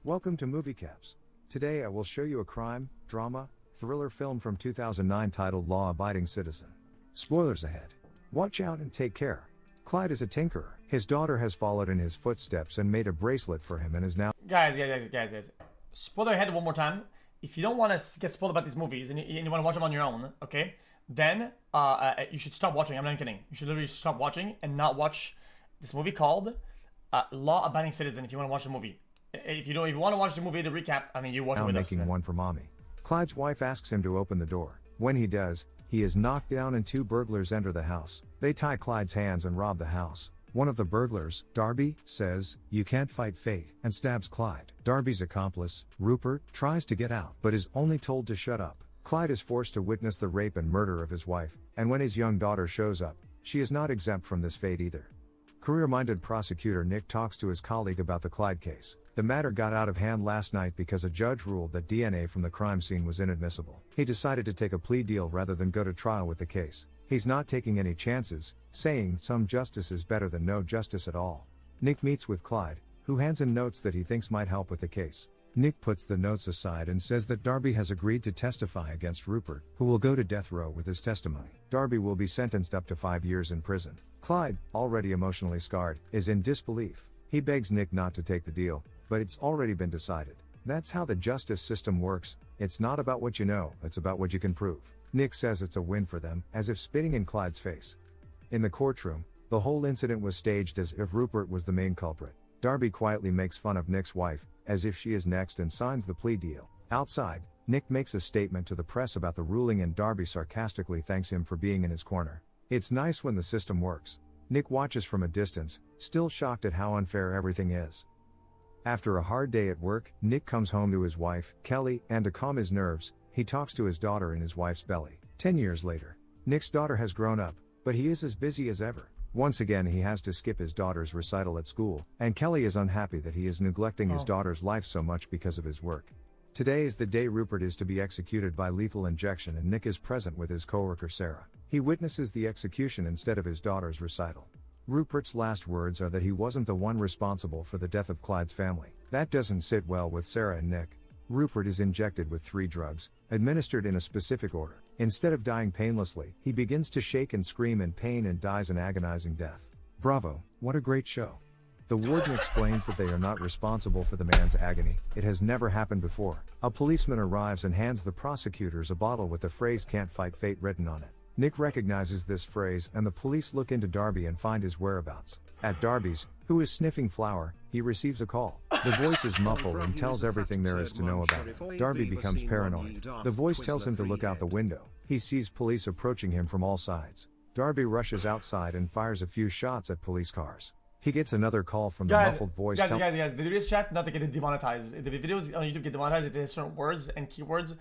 Welcome to Movie Caps. Today I will show you a crime, drama, thriller film from 2009 titled Law Abiding Citizen. Spoilers ahead. Watch out and take care. Clyde is a tinkerer. His daughter has followed in his footsteps and made a bracelet for him and is now... Guys. Spoiler ahead one more time. If you don't want to get spoiled about these movies and you want to watch them on your own, okay, then you should stop watching. I'm not kidding. You should literally stop watching and not watch this movie called Law Abiding Citizen if you want to watch the movie. If you want to watch the movie, the recap, I mean, you watch it with us. Making one for mommy. Clyde's wife asks him to open the door. When he does, he is knocked down and two burglars enter the house. They tie Clyde's hands and rob the house. One of the burglars, Darby, says, "You can't fight fate," and stabs Clyde. Darby's accomplice, Rupert, tries to get out, but is only told to shut up. Clyde is forced to witness the rape and murder of his wife, and when his young daughter shows up, she is not exempt from this fate either. Career-minded prosecutor Nick talks to his colleague about the Clyde case. The matter got out of hand last night because a judge ruled that DNA from the crime scene was inadmissible. He decided to take a plea deal rather than go to trial with the case. He's not taking any chances, saying some justice is better than no justice at all. Nick meets with Clyde, who hands him notes that he thinks might help with the case. Nick puts the notes aside and says that Darby has agreed to testify against Rupert, who will go to death row with his testimony. Darby will be sentenced up to 5 years in prison. Clyde, already emotionally scarred, is in disbelief. He begs Nick not to take the deal, but it's already been decided. That's how the justice system works. It's not about what you know, it's about what you can prove. Nick says it's a win for them, as if spitting in Clyde's face. In the courtroom, the whole incident was staged as if Rupert was the main culprit. Darby quietly makes fun of Nick's wife, as if she is next, and signs the plea deal. Outside, Nick makes a statement to the press about the ruling and Darby sarcastically thanks him for being in his corner. It's nice when the system works. Nick watches from a distance, still shocked at how unfair everything is. After a hard day at work, Nick comes home to his wife, Kelly, and to calm his nerves, he talks to his daughter in his wife's belly. 10 years later, Nick's daughter has grown up, but he is as busy as ever. Once again he has to skip his daughter's recital at school, and Kelly is unhappy that he is neglecting his daughter's life so much because of his work. Today is the day Rupert is to be executed by lethal injection, and Nick is present with his coworker Sarah. He witnesses the execution instead of his daughter's recital. Rupert's last words are that he wasn't the one responsible for the death of Clyde's family. That doesn't sit well with Sarah and Nick. Rupert is injected with 3 drugs, administered in a specific order. Instead of dying painlessly, he begins to shake and scream in pain and dies an agonizing death. Bravo, what a great show. The warden explains that they are not responsible for the man's agony. It has never happened before. A policeman arrives and hands the prosecutors a bottle with the phrase "Can't fight fate" written on it. Nick recognizes this phrase, and the police look into Darby and find his whereabouts. At Darby's, who is sniffing flour, he receives a call. The voice is muffled and tells everything there is to know about it. Darby becomes paranoid. The voice tells him to look out the window. He sees police approaching him from all sides. Darby rushes outside and fires a few shots at police cars. He gets another call from the muffled voice. Guys, the videos chat not to get demonetized. The videos on YouTube get demonetized. They have certain words and keywords,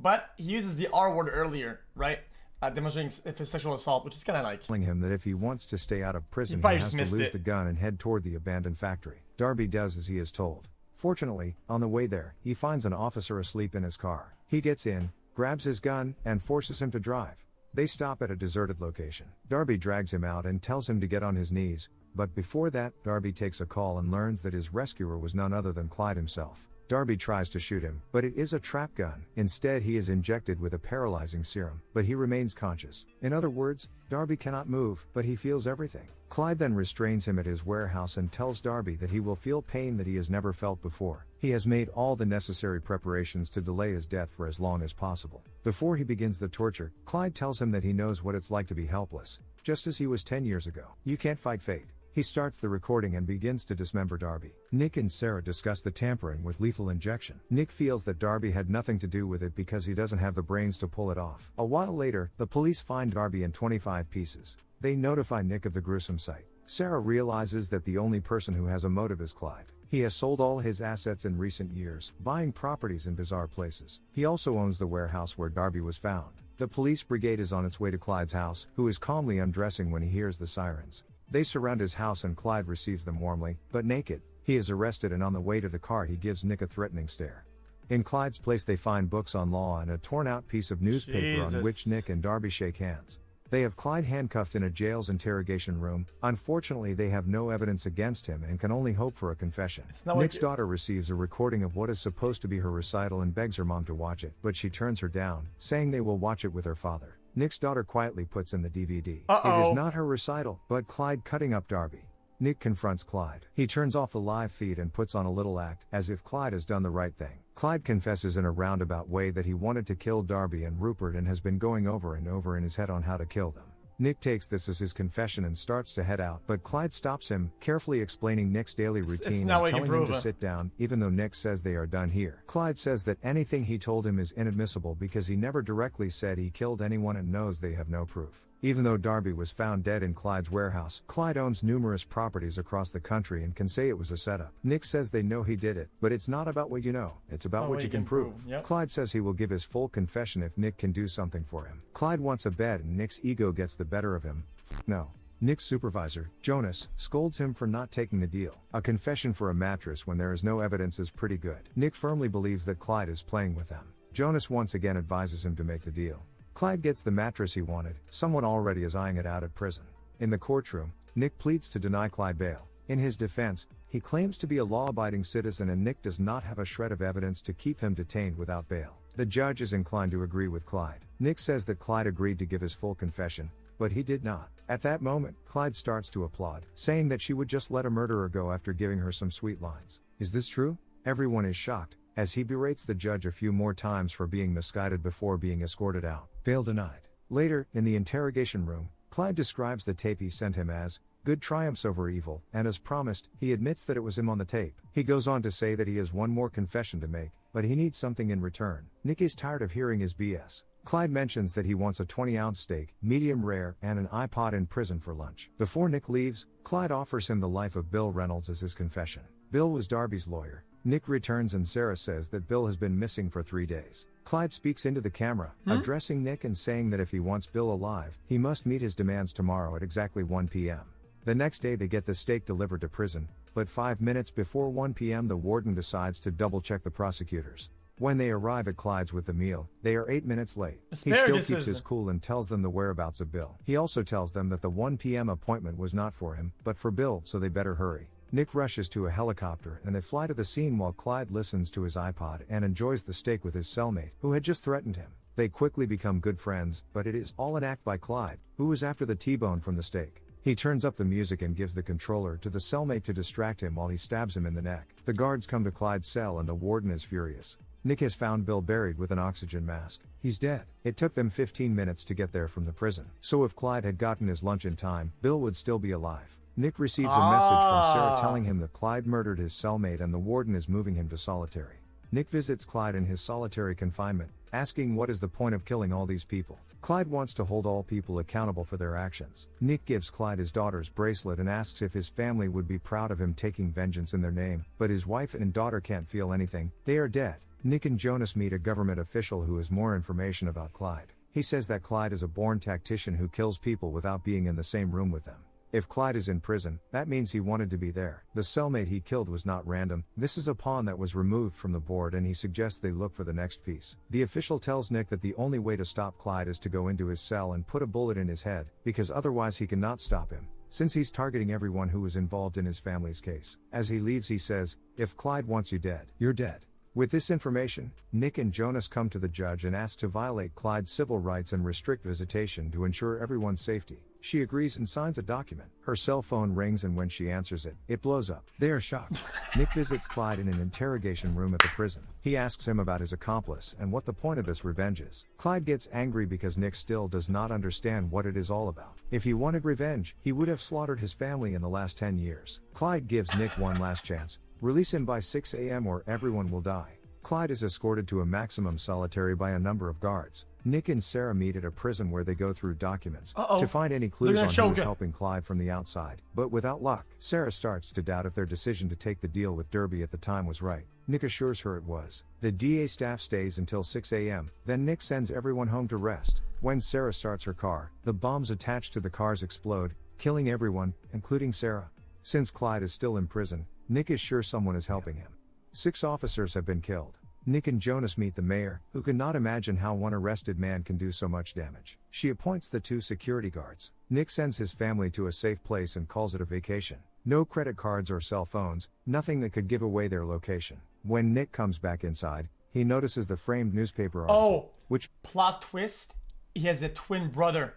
but he uses the R word earlier, right? Demonstrating sexual assault, which is kind of like telling him that if he wants to stay out of prison, he has to lose the gun and head toward the abandoned factory. Darby does as he is told. Fortunately, on the way there, he finds an officer asleep in his car. He gets in, grabs his gun, and forces him to drive. They stop at a deserted location. Darby drags him out and tells him to get on his knees, but before that, Darby takes a call and learns that his rescuer was none other than Clyde himself. Darby tries to shoot him, but it is a trap gun. Instead, he is injected with a paralyzing serum, but he remains conscious. In other words, Darby cannot move, but he feels everything. Clyde then restrains him at his warehouse and tells Darby that he will feel pain that he has never felt before. He has made all the necessary preparations to delay his death for as long as possible. Before he begins the torture, Clyde tells him that he knows what it's like to be helpless, just as he was 10 years ago. You can't fight fate. He starts the recording and begins to dismember Darby. Nick and Sarah discuss the tampering with lethal injection. Nick feels that Darby had nothing to do with it because he doesn't have the brains to pull it off. A while later, the police find Darby in 25 pieces. They notify Nick of the gruesome sight. Sarah realizes that the only person who has a motive is Clyde. He has sold all his assets in recent years, buying properties in bizarre places. He also owns the warehouse where Darby was found. The police brigade is on its way to Clyde's house, who is calmly undressing when he hears the sirens. They surround his house and Clyde receives them warmly, but naked. He is arrested, and on the way to the car he gives Nick a threatening stare. In Clyde's place they find books on law and a torn out piece of newspaper on which Nick and Darby shake hands. They have Clyde handcuffed in a jail's interrogation room. Unfortunately, they have no evidence against him and can only hope for a confession. Nick's daughter receives a recording of what is supposed to be her recital and begs her mom to watch it, but she turns her down, saying they will watch it with her father. Nick's daughter quietly puts in the DVD. It is not her recital, but Clyde cutting up Darby. Nick confronts Clyde. He turns off the live feed and puts on a little act, as if Clyde has done the right thing. Clyde confesses in a roundabout way that he wanted to kill Darby and Rupert and has been going over and over in his head on how to kill them. Nick takes this as his confession and starts to head out, but Clyde stops him, carefully explaining Nick's daily routine and telling him to sit down, even though Nick says they are done here. Clyde says that anything he told him is inadmissible because he never directly said he killed anyone and knows they have no proof. Even though Darby was found dead in Clyde's warehouse, Clyde owns numerous properties across the country and can say it was a setup. Nick says they know he did it, but it's not about what you know, it's about what you can prove. Yep. Clyde says he will give his full confession if Nick can do something for him. Clyde wants a bed and Nick's ego gets the better of him. No. Nick's supervisor, Jonas, scolds him for not taking the deal. A confession for a mattress when there is no evidence is pretty good. Nick firmly believes that Clyde is playing with them. Jonas once again advises him to make the deal. Clyde gets the mattress he wanted, someone already is eyeing it out at prison. In the courtroom, Nick pleads to deny Clyde bail. In his defense, he claims to be a law-abiding citizen and Nick does not have a shred of evidence to keep him detained without bail. The judge is inclined to agree with Clyde. Nick says that Clyde agreed to give his full confession, but he did not. At that moment, Clyde starts to applaud, saying that she would just let a murderer go after giving her some sweet lines. Is this true? Everyone is shocked, as he berates the judge a few more times for being misguided before being escorted out. Bail denied. Later, in the interrogation room, Clyde describes the tape he sent him as good triumphs over evil, and as promised, he admits that it was him on the tape. He goes on to say that he has one more confession to make, but he needs something in return. Nick is tired of hearing his BS. Clyde mentions that he wants a 20-ounce steak, medium rare, and an iPod in prison for lunch. Before Nick leaves, Clyde offers him the life of Bill Reynolds as his confession. Bill was Darby's lawyer. Nick returns and Sarah says that Bill has been missing for 3 days. Clyde speaks into the camera, addressing Nick and saying that if he wants Bill alive, he must meet his demands tomorrow at exactly 1 p.m. The next day they get the steak delivered to prison, but 5 minutes before 1 p.m. the warden decides to double-check the prosecutors. When they arrive at Clyde's with the meal, they are 8 minutes late. He still keeps his cool and tells them the whereabouts of Bill. He also tells them that the 1 p.m. appointment was not for him, but for Bill, so they better hurry. Nick rushes to a helicopter and they fly to the scene while Clyde listens to his iPod and enjoys the steak with his cellmate, who had just threatened him. They quickly become good friends, but it is all an act by Clyde, who is after the T-bone from the steak. He turns up the music and gives the controller to the cellmate to distract him while he stabs him in the neck. The guards come to Clyde's cell and the warden is furious. Nick has found Bill buried with an oxygen mask. He's dead. It took them 15 minutes to get there from the prison. So if Clyde had gotten his lunch in time, Bill would still be alive. Nick receives a message from Sarah telling him that Clyde murdered his cellmate and the warden is moving him to solitary. Nick visits Clyde in his solitary confinement, asking what is the point of killing all these people. Clyde wants to hold all people accountable for their actions. Nick gives Clyde his daughter's bracelet and asks if his family would be proud of him taking vengeance in their name, but his wife and daughter can't feel anything. They are dead. Nick and Jonas meet a government official who has more information about Clyde. He says that Clyde is a born tactician who kills people without being in the same room with them. If Clyde is in prison, that means he wanted to be there. The cellmate he killed was not random. This is a pawn that was removed from the board and he suggests they look for the next piece. The official tells Nick that the only way to stop Clyde is to go into his cell and put a bullet in his head, because otherwise he cannot stop him, since he's targeting everyone who was involved in his family's case. As he leaves he says, if Clyde wants you dead, you're dead. With this information, Nick and Jonas come to the judge and ask to violate Clyde's civil rights and restrict visitation to ensure everyone's safety. She agrees and signs a document. Her cell phone rings and when she answers it, it blows up. They are shocked. Nick visits Clyde in an interrogation room at the prison. He asks him about his accomplice and what the point of this revenge is. Clyde gets angry because Nick still does not understand what it is all about. If he wanted revenge, he would have slaughtered his family in the last 10 years. Clyde gives Nick one last chance. Release him by 6 a.m. or everyone will die. Clyde is escorted to a maximum solitary by a number of guards. Nick and Sarah meet at a prison where they go through documents to find any clues on who is helping Clyde from the outside, but without luck. Sarah starts to doubt if their decision to take the deal with Derby at the time was right. Nick assures her it was. The DA staff stays until 6 a.m., then Nick sends everyone home to rest. When Sarah starts her car, the bombs attached to the cars explode, killing everyone, including Sarah. Since Clyde is still in prison, Nick is sure someone is helping him. 6 officers have been killed. Nick and Jonas meet the mayor, who cannot imagine how one arrested man can do so much damage. She appoints the 2 security guards. Nick sends his family to a safe place and calls it a vacation. No credit cards or cell phones, nothing that could give away their location. When Nick comes back inside, he notices the framed newspaper article, which plot twist, he has a twin brother.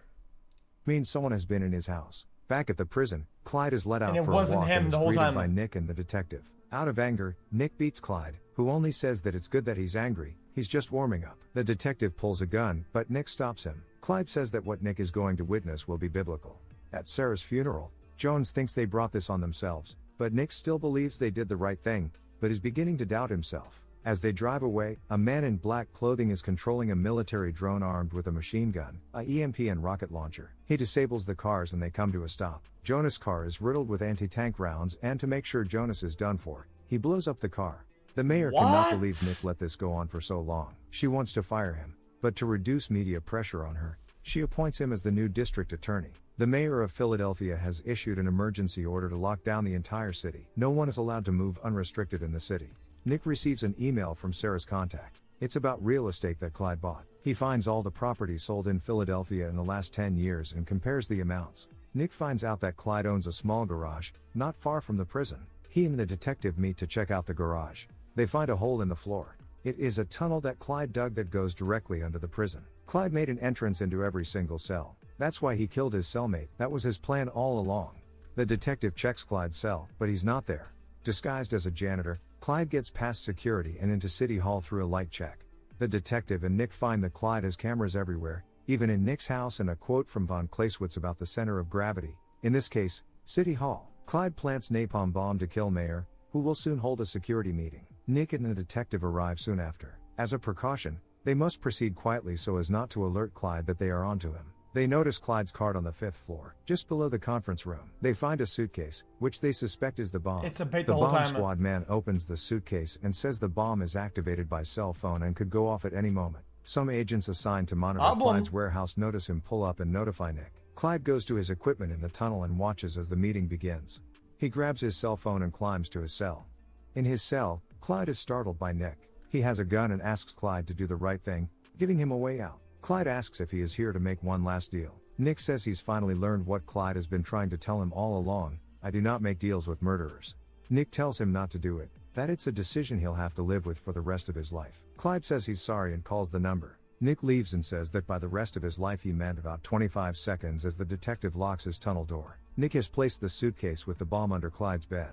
Means someone has been in his house. Back at the prison, Clyde is let out for a walk and is greeted by Nick and the detective. Out of anger, Nick beats Clyde, who only says that it's good that he's angry, he's just warming up. The detective pulls a gun, but Nick stops him. Clyde says that what Nick is going to witness will be biblical. At Sarah's funeral, Jones thinks they brought this on themselves, but Nick still believes they did the right thing, but is beginning to doubt himself. As they drive away, a man in black clothing is controlling a military drone armed with a machine gun, a EMP and rocket launcher. He disables the cars and they come to a stop. Jonas' car is riddled with anti-tank rounds, and to make sure Jonas is done for, he blows up the car. The mayor cannot believe Nick let this go on for so long. She wants to fire him, but to reduce media pressure on her, she appoints him as the new district attorney. The mayor of Philadelphia has issued an emergency order to lock down the entire city. No one is allowed to move unrestricted in the city. Nick receives an email from Sarah's contact. It's about real estate that Clyde bought. He finds all the property sold in Philadelphia in the last 10 years and compares the amounts. Nick finds out that Clyde owns a small garage, not far from the prison. He and the detective meet to check out the garage. They find a hole in the floor. It is a tunnel that Clyde dug that goes directly under the prison. Clyde made an entrance into every single cell. That's why he killed his cellmate. That was his plan all along. The detective checks Clyde's cell, but he's not there. Disguised as a janitor, Clyde gets past security and into City Hall through a light check. The detective and Nick find that Clyde has cameras everywhere, even in Nick's house, and a quote from von Clausewitz about the center of gravity, in this case, City Hall. Clyde plants napalm bomb to kill Mayor, who will soon hold a security meeting. Nick and the detective arrive soon after. As a precaution, they must proceed quietly so as not to alert Clyde that they are onto him. They notice Clyde's cart on the 5th floor, just below the conference room. They find a suitcase, which they suspect is the bomb. It's a bait the whole bomb time. squad man opens the suitcase and says the bomb is activated by cell phone and could go off at any moment. Some agents assigned to monitor Clyde's warehouse notice him pull up and notify Nick. Clyde goes to his equipment in the tunnel and watches as the meeting begins. He grabs his cell phone and climbs to his cell. In his cell, Clyde is startled by Nick. He has a gun and asks Clyde to do the right thing, giving him a way out. Clyde asks if he is here to make one last deal. Nick says he's finally learned what Clyde has been trying to tell him all along: I do not make deals with murderers. Nick tells him not to do it, that it's a decision he'll have to live with for the rest of his life. Clyde says he's sorry and calls the number. Nick leaves and says that by the rest of his life he meant about 25 seconds as the detective locks his tunnel door. Nick has placed the suitcase with the bomb under Clyde's bed.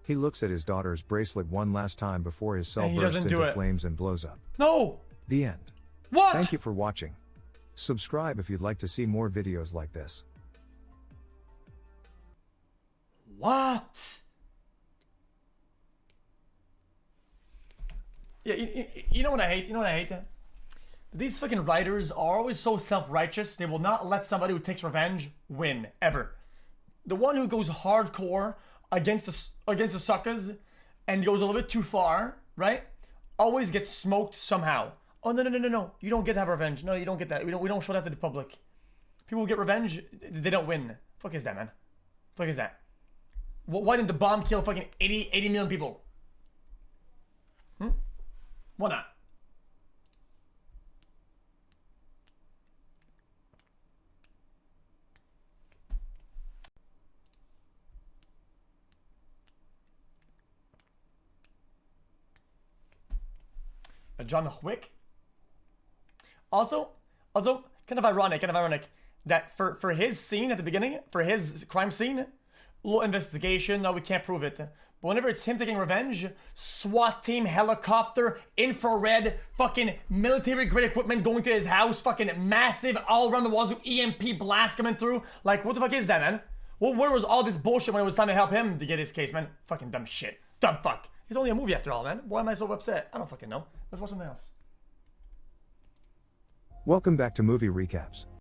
He looks at his daughter's bracelet one last time before his cell bursts into flames and blows up. No! The end. What? Thank you for watching. Subscribe if you'd like to see more videos like this. What? Yeah, you know what I hate? You know what I hate? These fucking writers are always so self-righteous. They will not let somebody who takes revenge win, ever. The one who goes hardcore against the suckers and goes a little bit too far, right? Always gets smoked somehow. Oh, no. You don't get to have revenge. No, you don't get that. We don't show that to the public. People who get revenge, they don't win. Fuck is that, man? Fuck is that? Why didn't the bomb kill fucking 80 million people? Why not? John Wick. Also, kind of ironic that for his scene at the beginning, for his crime scene, little investigation, no, we can't prove it. But whenever it's him taking revenge, SWAT team, helicopter, infrared, fucking military-grade equipment going to his house, fucking massive, all around the walls with EMP blast coming through. Like, what the fuck is that, man? Well, where was all this bullshit when it was time to help him to get his case, man? Fucking dumb shit. Dumb fuck. It's only a movie after all, man. Why am I so upset? I don't fucking know. Let's watch something else. Welcome back to Movie Recaps.